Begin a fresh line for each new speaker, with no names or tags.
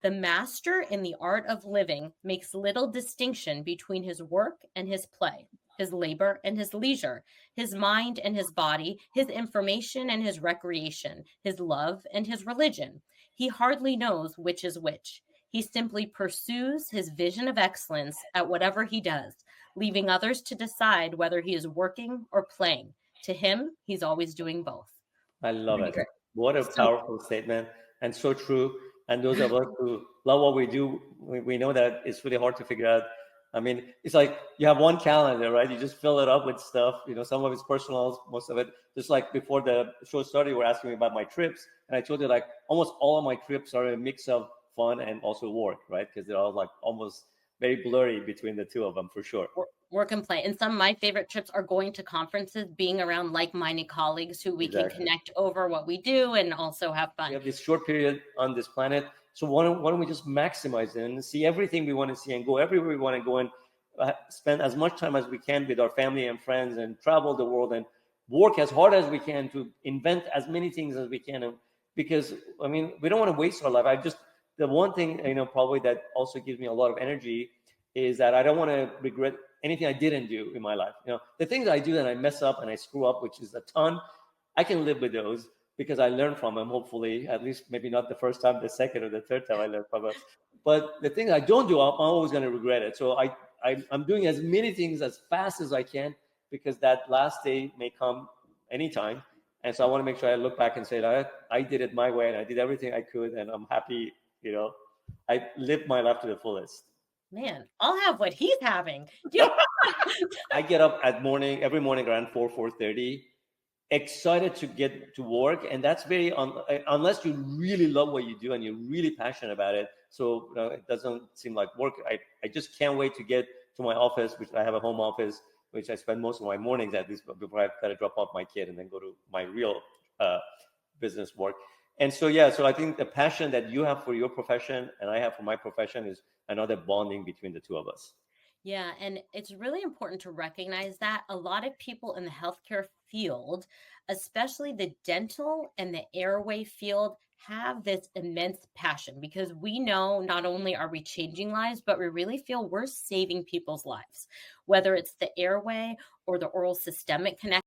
The master in the art of living makes little distinction between his work and his play, his labor and his leisure, his mind and his body, his information and his recreation, his love and his religion. He hardly knows which is which. He simply pursues his vision of excellence at whatever he does, leaving others to decide whether he is working or playing. To him, he's always doing both.
I love
Pretty
it.
great.
What a
So
powerful statement, and so true. And those of us who love what we do, we know that it's really hard to figure out. I mean, it's like you have one calendar, right? You just fill it up with stuff. You know, some of it's personal, most of it. Just like before the show started, you were asking me about my trips, and I told you like almost all of my trips are a mix of fun and also work, right? Because they're all like almost very blurry between the two of them, for sure.
work and play. And some of my favorite trips are going to conferences, being around like-minded colleagues who we can connect over what we do and also have fun.
We have this short period on this planet. So why don't we just maximize it and see everything we want to see and go everywhere we want to go and spend as much time as we can with our family and friends and travel the world and work as hard as we can to invent as many things as we can. And because, I mean, we don't want to waste our life. The one thing, probably that also gives me a lot of energy is that I don't want to regret anything I didn't do in my life. The things I do that I mess up and I screw up, which is a ton, I can live with those because I learn from them, hopefully, at least maybe not the first time, the second or the third time I learn from them. But the things I don't do, I'm always going to regret it. So I'm doing as many things as fast as I can because that last day may come anytime. And so I want to make sure I look back and say that I did it my way and I did everything I could and I'm happy, I lived my life to the fullest.
Man, I'll have what he's having.
I get up every morning around 4:30, excited to get to work. And that's unless you really love what you do and you're really passionate about it. So it doesn't seem like work. I just can't wait to get to my office, which I have a home office, which I spend most of my mornings at least before I've got to drop off my kid and then go to my real business work. And so I think the passion that you have for your profession and I have for my profession is another bonding between the two of us.
Yeah, and it's really important to recognize that a lot of people in the healthcare field, especially the dental and the airway field, have this immense passion because we know not only are we changing lives, but we really feel we're saving people's lives, whether it's the airway or the oral systemic connection.